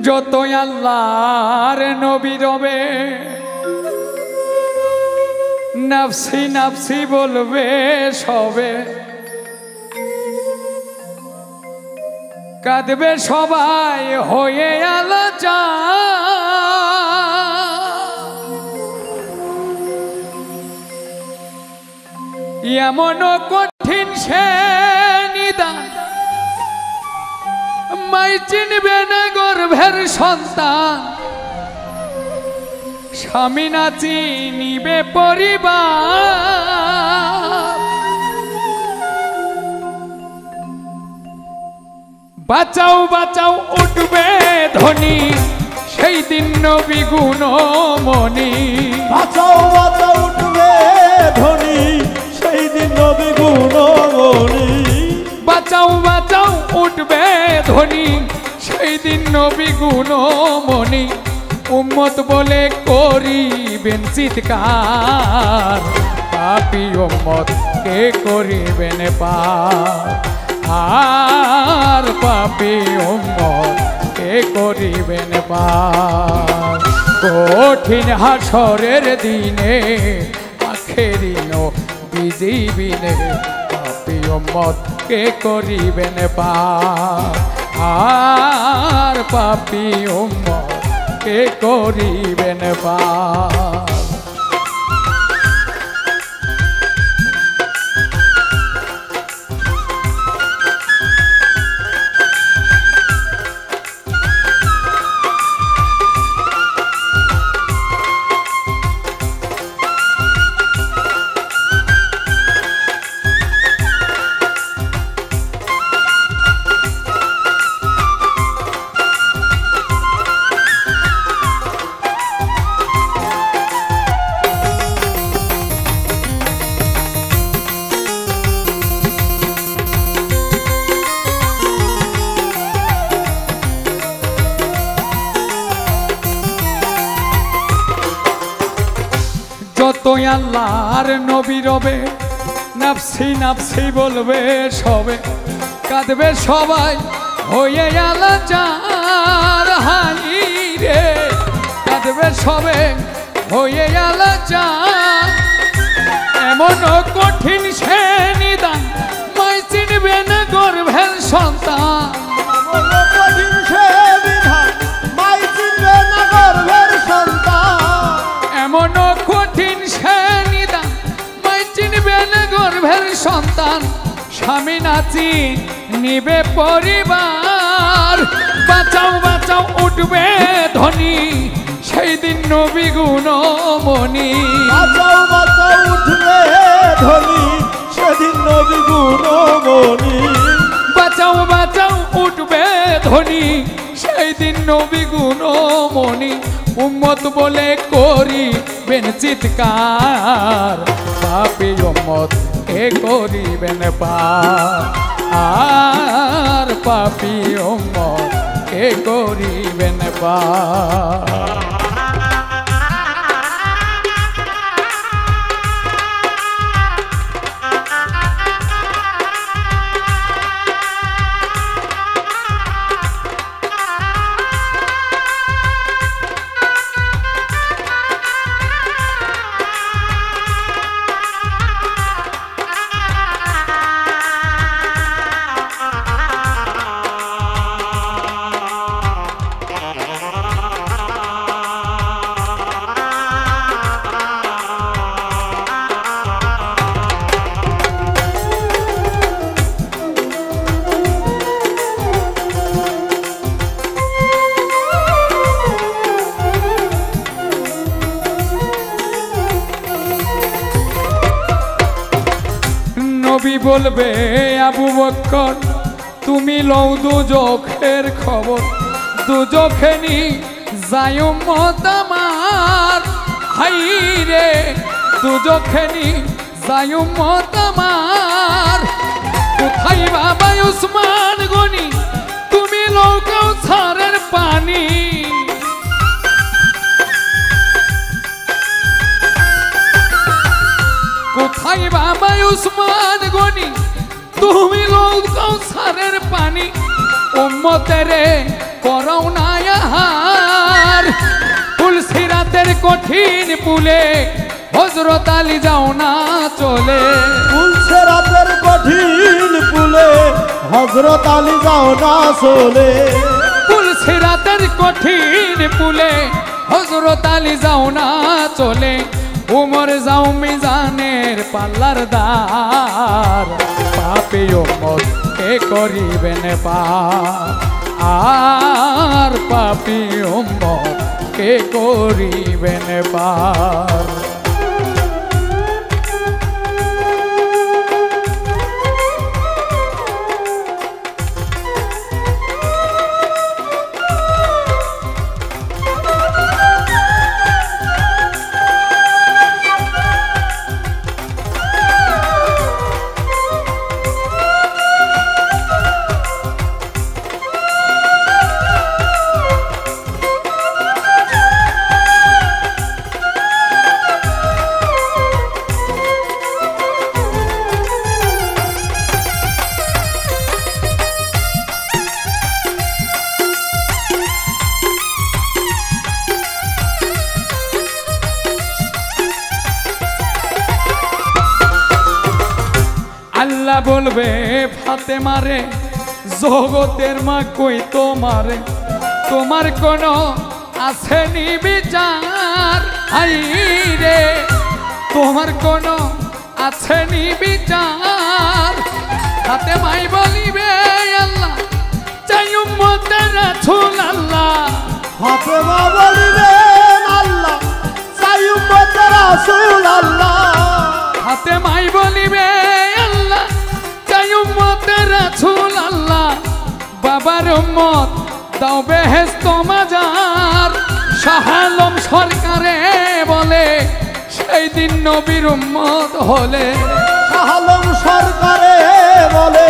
যতই আল্লাহর নবী রবে নাফসি নাফসি বলবে সবে, কাঁদবে সবাই হয়ে আলাদা। এমন কঠিন সে নিদান মাই চিনবে না গর্ভের সন্তান, স্বামী না চিনিবে পরিবার। বাঁচাও বাঁচাও উঠবে ধ্বনি সেই দিন নবী গুণমণি। বাঁচাও বাঁচাও উঠবে ধ্বনি সেই দিন নবী গুণমণি। বাঁচাও বাঁচাও উঠবে ধ্বনি সেই দিন নবী গুণমণি। উম্মত বলে করিবেন চিৎকার, পাপী উম্মত কে করিবেন পার। আর পাপী উম্মত কে করিবেন পার। কঠিন হাসরের দিনে আখেরি নবী বিনে পাপী উম্মত কে করিবেন পার। আর পাপী উম্মত কে করিবেন পার। যতই আল্লাহর নবী রবে নাফসি নাফসি বলবে সবে, কাঁদবে সবাই হয়ে আলাচার। হাই রে কাঁদবে সবে হয়ে আলাচার। এমন কঠিন সে নিদান মাই চিনবে না গর্ভের সন্তান। কঠিন সে বিধান মাই চিনবে না গর্ভের সন্তান। এমন কঠিন সে নিদান মাই চিনবে না গর্ভের সন্তান, স্বামী না চিনিবে পরিবার। বাঁচাও বাঁচাও উঠবে ধ্বনি সেই দিন নবী গুণমণি। বাঁচাও বাঁচাও উঠবে ধ্বনি সেদিন নবী গুণমণি। বাঁচাও বাঁচাও উঠবে ধ্বনি সেই দিন নবী গুণমণি। উম্মত বলে করিবেন চিৎকার, পাপী উম্মত কে করিবেন পার। আর পাপী উম্মত কে করিবেন পার। নবী বলবে আবু বকর তুমি লও দুজখের খবর। দুজখে নি যায় উম্মত আমার। হাই রে দুজখে নি যায় উম্মত আমার। কোথায় বাবা উসমান গনি তুমি লও কাউসারের পানি। কোথায় বাবা উসমান গনি তুমি লও কাউসারের পানি। উম্মতেরে করও না আহার পুলসিরাতের কঠিন পুলে হযরত আলী যাও না চলে পুলসিরাতের কঠিন পুলে হযরত আলী যাও না চলে পুলসিরাতের কঠিন পুলে হযরত আলী যাও না চলে উমর যাও মিজানের পাল্লার দ্বার পাপী উম্মত কে করিবেন পার আর পাপী উম্মত কে করিবেন পার আল্লাহ বলবে ফাতেমারে জগতের মা কই তোমারে তোমার কোনো আসেনি বিচার হাই রে তোমার কোনো আসেনি বিচার ফাতেমাই বলিবে আল্লাহ চাই উম্মতের রাসূল আল্লাহ ফাতেমা বলিবে আল্লাহ চাই উম্মতের রাসূল আল্লাহ ফাতেমাই বলিবে আল্লাহ চাই উম্মতের রাসূল আল্লাহ বাবার উম্মত দাও বেহেশত মাজার শাহ আলম সরকারে বলে সেই দিন নবীর উম্মত হলে শাহ আলম সরকারে বলে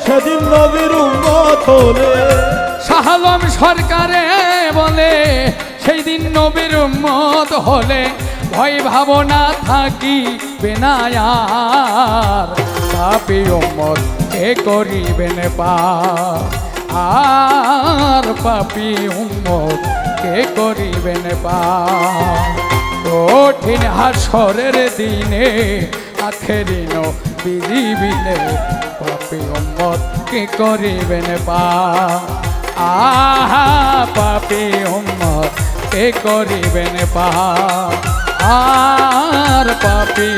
সেদিন নবীর উম্মত হলে শাহ আলম সরকারে বলে সেই দিন নবীর উম্মত হলে ভয় ভাবনা থাকি বেনায়ার পাপী উম্মত কে করিবেন পার আর পাপী উম্মত কে করিবেন পার কঠিন হাসরের দিনে আখেরি নবী বিনে পাপী উম্মত কে করিবেন পার আহা পাপী উম্মত কে করিবেন পার আর পাপী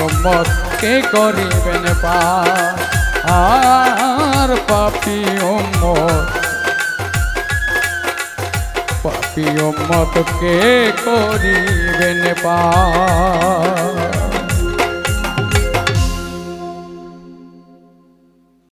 উম্মত কে করিবেন পার আর পাপী উম্মত কে করিবেন পার।